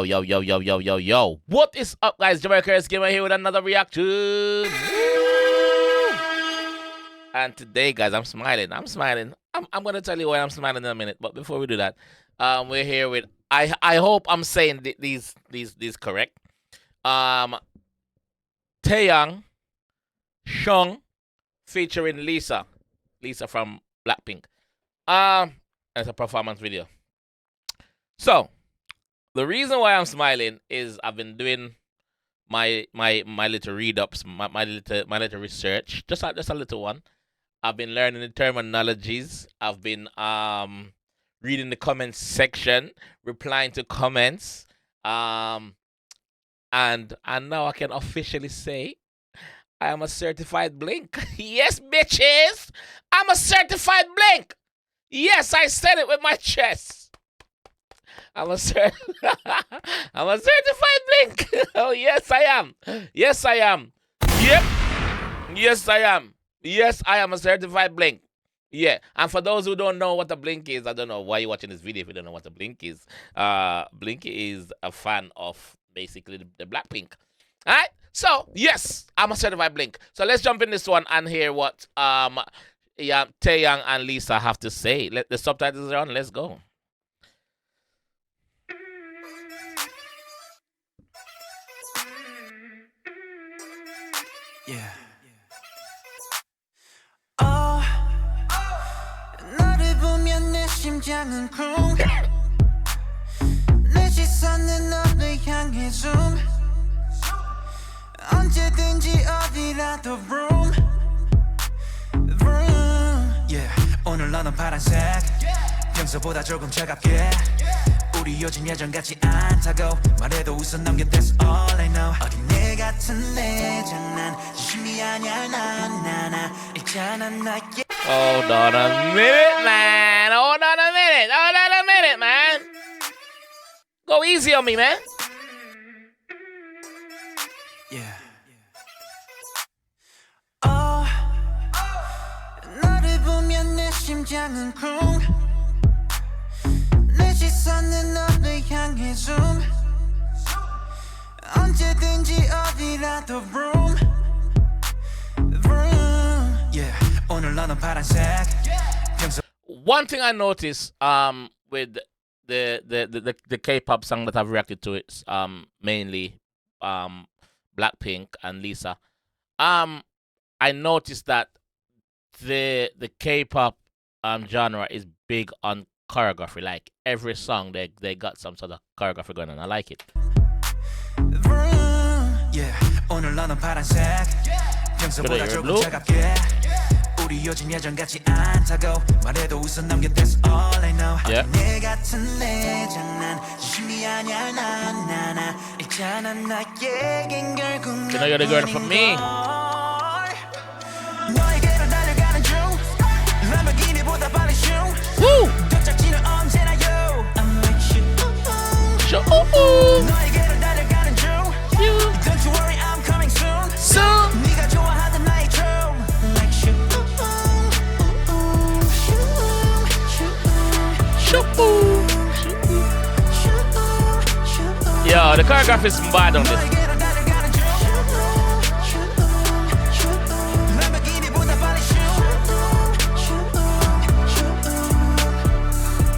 Yo. What is up, guys? JAMAICA'S here with another reaction. Woo! And today, guys, I'm smiling. I'm gonna tell you why I'm smiling in a minute. But before we do that, we're here with I hope I'm saying these correct. Taeyang, Shoong, featuring Lisa from BLACKPINK. It's a performance video. So the reason why I'm smiling is I've been doing my little read ups, my little research, just a little one. I've been learning the terminologies. I've been reading the comments section, replying to comments, and now I can officially say I am a certified blink. Yes, bitches, I'm a certified blink. Yes, I said it with my chest. I'm a certified blink. Oh, yes, I am. Yes, I am. Yep. Yes, I am. Yes, I am a certified blink. Yeah. And for those who don't know what a blink is, I don't know why you're watching this video if you don't know what a blink is. Blink is a fan of basically the BLACKPINK. All right? So, yes, I'm a certified blink. So let's jump in this one and hear what Taeyang and Lisa have to say. Let the subtitles are on. Let's go. Yeah. 너를 보면 내 심장은 쿵. 내 시선은 너를 향해 zoom. 언제든지 어디라도 vroom. Yeah. 오늘 너는 파란색. 평소보다 조금 차갑게. 우리 요즘 예전같지 않다고 말해도 웃어 넘겨 that's all I know. 어린애 같은 내 장난 진심이 아니야 난 있잖아 나의. Hold on a minute, man. Hold on a minute, man. Go easy on me, man. Yeah. 너를 보면 내 심장은 쿵. 내 시선은 너를 향해 zoom. 언제든지 어디라도 vroom. Yeah. 오늘 너는 파란색. One thing I noticed with the K-pop song that I've reacted to, it's mainly BLACKPINK and Lisa. I noticed that the K-pop genre is big on choreography. Like every song they got some sort of choreography going on. I like it. Yeah. 오늘 너는 파란색. 평소보다 조금 차갑게. 우리 요즘 예전같이 않다고 말해도 웃어 넘겨 that's all I know. 내 같은 내 장난 진심이 아니야 난 있잖아 나에겐 결국 You know you're the girl for me. 너에게로 달려가는 중 람보르기니보다 빨리 슝. Woo! 도착지는 언제나 you. I'm with you. Show. 너에게로 달려가는 중 Don't you worry I'm coming soon. 네가 좋아하던 나의 춤 like shoot. Yo, the choreography is bad on this.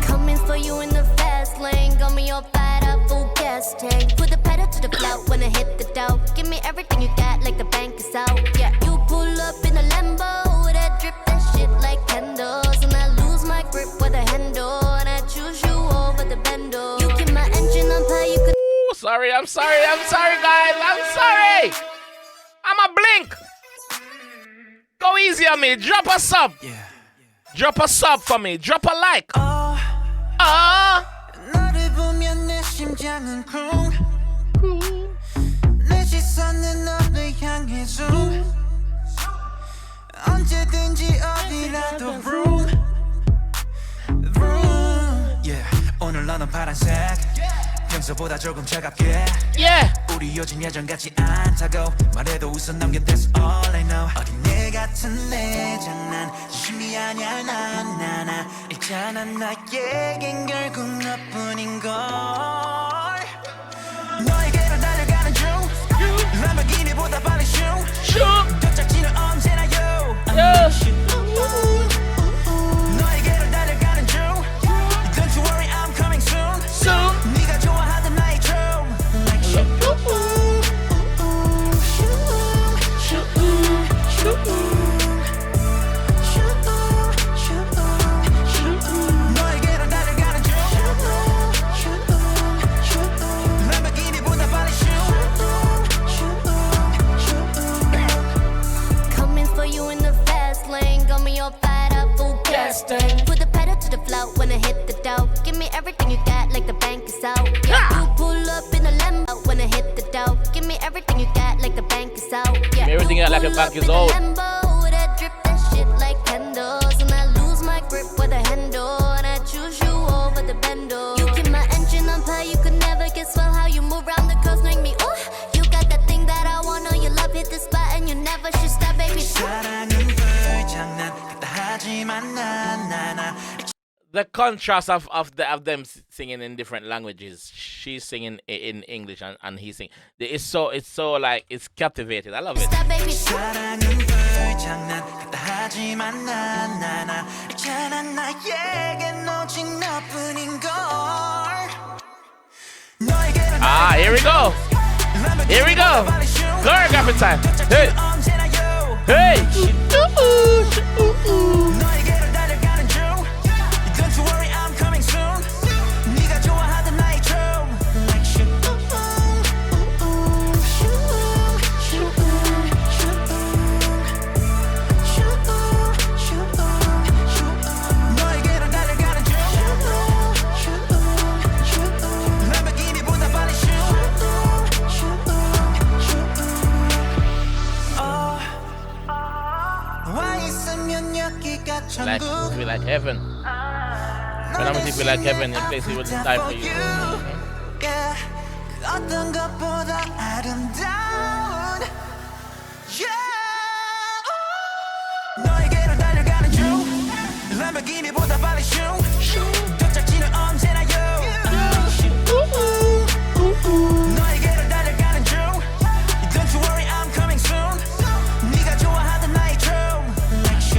Coming for you in the fast lane, got me all fired up, full gas tank. Put the pedal to the floor when I hit the dough. Give me everything you got, like the bank is out. Yeah, you pull up in a Lambo, that drip that shit like candles, and I lose my grip with a handle, and I choose you over the bando. You keep my engine on fire, you could. Sorry, I'm sorry, guys. I'm sorry. I'm a blink. Go easy on me. Drop a sub. Yeah. Drop a sub for me. Drop a like. 너를 보면 내 심장은 쿵. 내 시선은 너를 향해 zoom. 언제든지 어디라도 vroom. Yeah. 오늘 너는 파란색. 평소보다 조금 차갑게. Yeah. 우리 요즘 예전같이 않다고 말해도 웃어 넘겨 that's all I know. 어린애 같은 내 장난 진심이 아니야 난 있잖아 나에겐 결국 너뿐인걸. 너에게로 달려가는 중 람보르기니보다 빨리 Shoong 도착지는 언제나 you 너에게로 달려가는 중 Don't you worry I'm coming soon 네가 좋아하던 나의 춤 Like 너에게로 달려가는 중 람보르기니보다 빨리 Coming for you in the fast lane. Got me all fired up, full gas tank. Put the pedal to the floor when I hit the dough. Give me everything you got, like the bank is out. Yeah, you pull up in a Lambo when I hit the dough. Give me everything you got, like the bank is out. Yeah, Give me everything you got, like the pull bank up is in a out. Lambo that drip that shit like candles, and I lose my grip with a handle, and I choose you over the bendo. You keep my engine on fire, you could never guess well how you move around the curves, make me ooh. You got that thing that I want, know your love hit the spot, and you never should stop, baby. 사랑은 불장난 갖다 하지만 난 The contrast of them singing in different languages. She's singing in English and he's singing. It's so like it's captivating. I love it. Stop, baby. 사랑은 불장난 갖다 하지만 난 있잖아 나에게 오직 너뿐인걸 너에게로 Ah, here we go. Here we go. Choreography time. Hey, 언제나 you hey. 너에게로 달려가는 중 Don't you worry I'm coming soon 네가 좋아하던 나의 춤 Like 너에게로 달려가는 중 람보르기니보다 빨리 와 있으면 여기가 Like 천국 feel like heaven. When I'm feel like heaven, in place it wouldn't die for you. Yeah, 그 어떤 것보다 아름다운 Yeah 너에게로 달려가는 중 람보르기니보다 빨리 Shoong 도착지는 언제나 you 너에게로 달려가는 중 Don't you worry I'm coming soon 네가 좋아하던 나의 춤 Like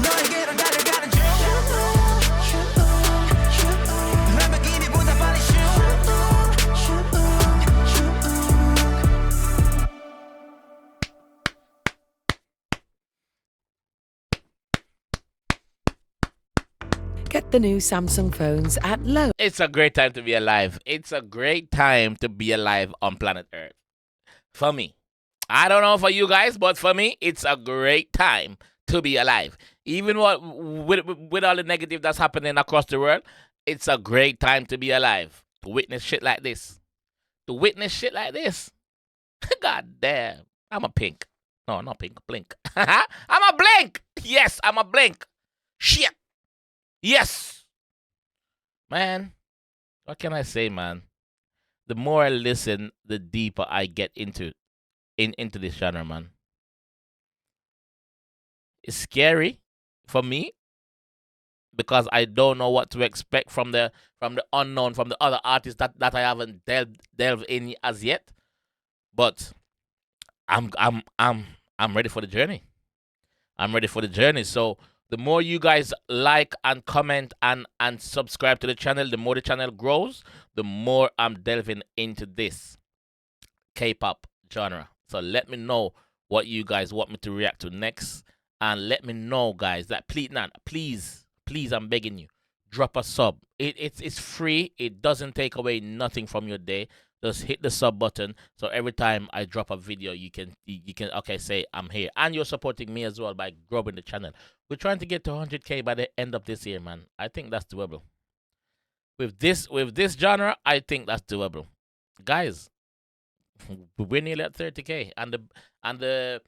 너에게로 달려가는 중 람보르기니보다 빨리 Get the new Samsung phones at low. It's a great time to be alive. It's a great time to be alive on planet Earth. For me. I don't know for you guys, but for me, it's a great time to be alive. Even with all the negative that's happening across the world, it's a great time to be alive. To witness shit like this. To witness shit like this. God damn. I'm a pink. No, not pink. Blink. I'm a blink. Yes, I'm a blink. Shit. Yes. Man, what can I say, man? The more I listen, the deeper I get into this genre, man. It's scary for me because I don't know what to expect from the unknown, from the other artists that I haven't delved in as yet. But I'm ready for the journey. I'm ready for the journey. So the more you guys like and comment and subscribe to the channel, the more the channel grows, the more I'm delving into this K-pop genre. So let me know what you guys want me to react to next. And let me know, guys, that please, I'm begging you, drop a sub. It's free. It doesn't take away nothing from your day. Just hit the sub button. So every time I drop a video, you can okay, say I'm here. And you're supporting me as well by growing the channel. We're trying to get to 100K by the end of this year, man. I think that's doable. With this genre, I think that's doable. Guys, we're nearly at 30K. And the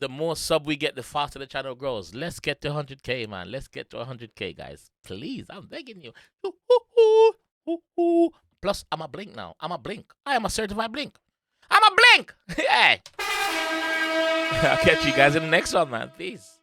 more sub we get, the faster the channel grows. Let's get to 100K, man. Let's get to 100K, guys. Please, I'm begging you. Plus, I'm a blink now. I'm a blink. I am a certified blink. I'm a blink. Hey. I'll catch you guys in the next one, man. Peace.